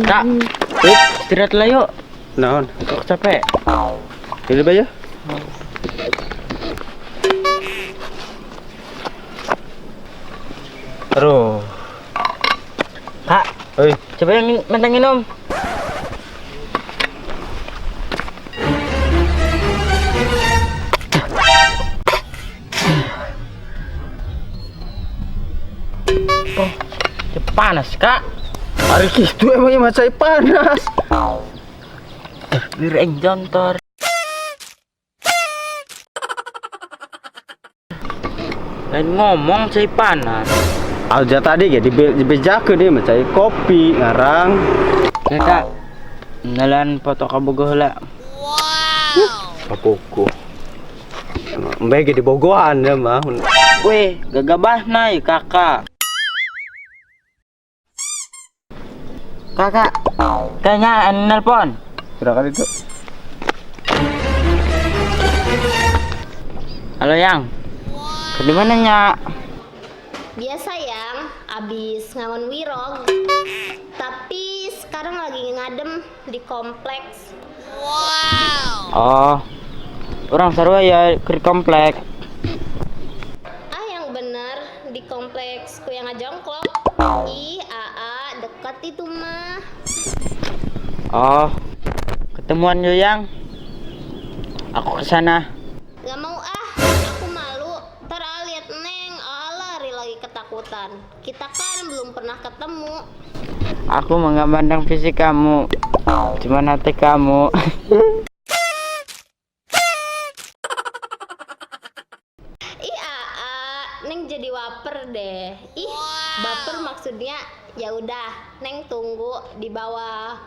Kak, istirahat lah yuk. Naon? Kok capek? Ini ba ya? Aduh. Kak, Oi, coba yang mentengin om. Oh, panas kak. hari itu emangnya macai panas. Bireng jontor. Lain ngomong cai panas. Alja tadi ya dibejakeun dia macai kopi ngarang. Ya kak, nalan foto kabogoh heula. Kapuku. Mbak ge di Bogohan ya mah. Weh, gagabah nai kakak. Kakak, kayaknya nelpon. Silakan itu. Halo yang, ke dimana nyak? Biasa yang abis ngangon wirog, tapi sekarang lagi ngadem di kompleks. Oh, orang sarua ya ke komplek. Ah yang bener di kompleksku yang ngajongklok. Ih aa dekat itu mah. Oh, ketemuan yo yang. Aku kesana. Gak mau ah, aku malu. Ntar lihat neng, lari lagi ketakutan. Kita kan belum pernah ketemu. Aku nggak mandang fisik kamu, cuman hati kamu. Ih neng jadi waper deh. Ih baper maksudnya. Ya udah, neng tunggu di bawah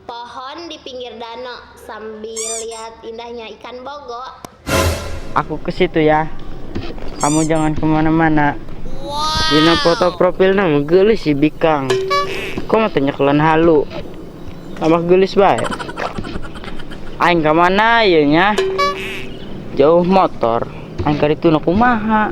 pohon di pinggir danau sambil lihat indahnya ikan bogo. Aku ke situ ya. Kamu jangan kemana-mana. Dina foto profil nama gelis si bikang. Kok mau tanya kelan halu? Tambah gelis baik. Aing kemana ya nya? Jauh motor. Aing kali itu nak kumaha.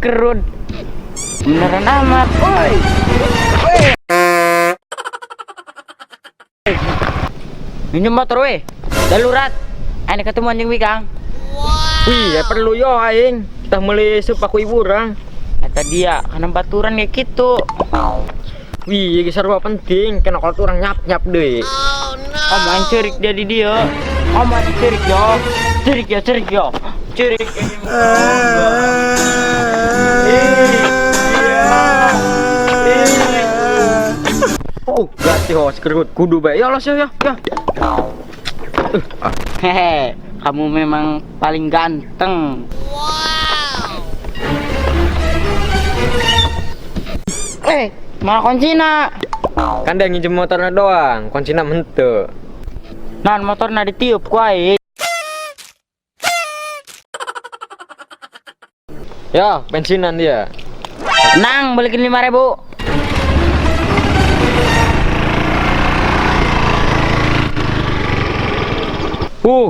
Kerun beneran amat, woi. Minjem motor weh, darurat. Ane ketemu anjing wikang. Wih, ya perlu yo aing. Kita meuli sepaku ibu urang. Kata dia, karena baturan kayak gitu. Wih, sarua penting kena kalau orang nyap deh. Om main cerik dia di dia. Om main cerik yo. Cerik yo. Cerik. Oh, gati ho, sekerut kudu bae. Ya Allah, ya. Hehe, kamu memang paling ganteng. Mana kuncina? Kan dia nginjem motornya doang, kuncinya henteu. Nah, motornya ditiup kuai. Ya, bensinan dia. Tenang, balikin 5.000.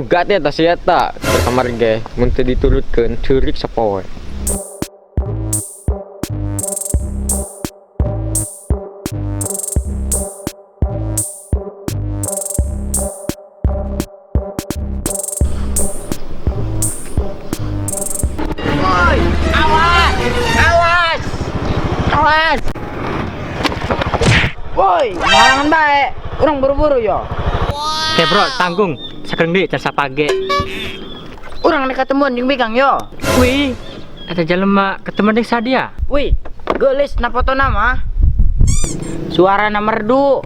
Gat ya tas eta. Kamar ge, mun teu diturutkeun ceurik sapoe. Woi, awas. Woi, malangan bae. Urang buru-buru yo. Oke bro, tanggung. Sakeung deui can sapage. Urang nek ketemuan jeung bikang yo. Wih, ada jelema ketemu deui sadia. Wih, geulis na foto nama. Suarana merdu.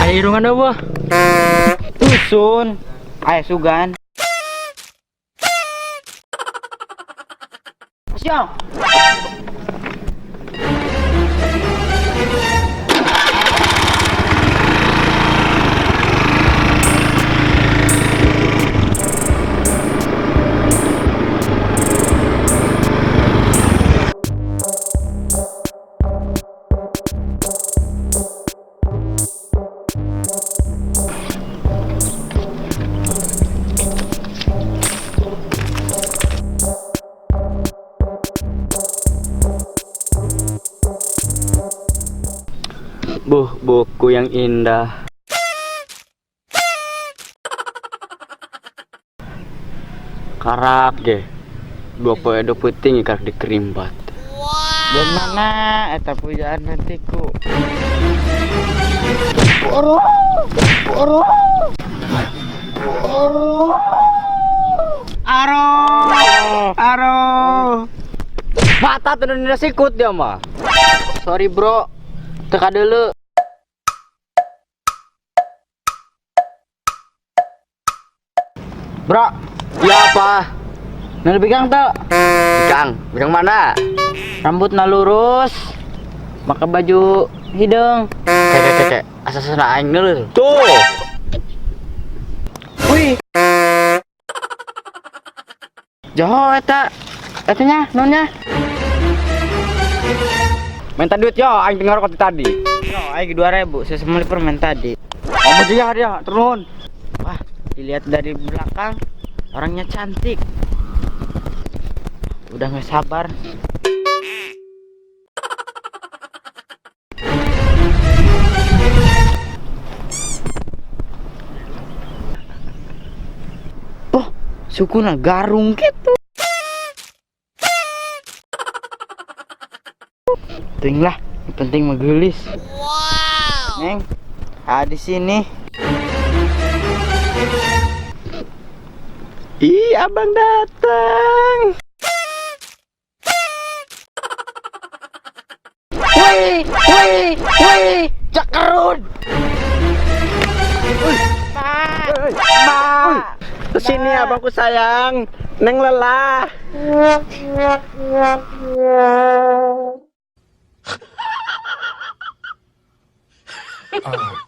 Aya irungan eueuh. Dusun. Aya sugan. Siap. Buku yang indah. Karak ge. 20 puting karak dikerimbat. Dan mana eta pujaan hatiku. Aro. Mata tuh udah sikut dia mah. Sorry bro, teka dulu. Bro, iya apa? Nah bigang tuh. Bigang mana? Rambut na lurus, pakai baju hidung. Kek, asasana aing dulu. Tuh. Wih. Joho etanya nonnya. Minta duit yo, aing dengar kota tadi. Yo, aing 2000, saya semuli permen tadi. Kamu juga dia turun. Wah, dilihat dari belakang orangnya cantik. Udah nggak sabar. Oh, sukuna garung gitu. Ting lah, yang penting menggelis. Wow. Neng, di sini. Ih, abang datang. Wih, cakerun. Ma, kesini abangku sayang. Neng lelah. Oh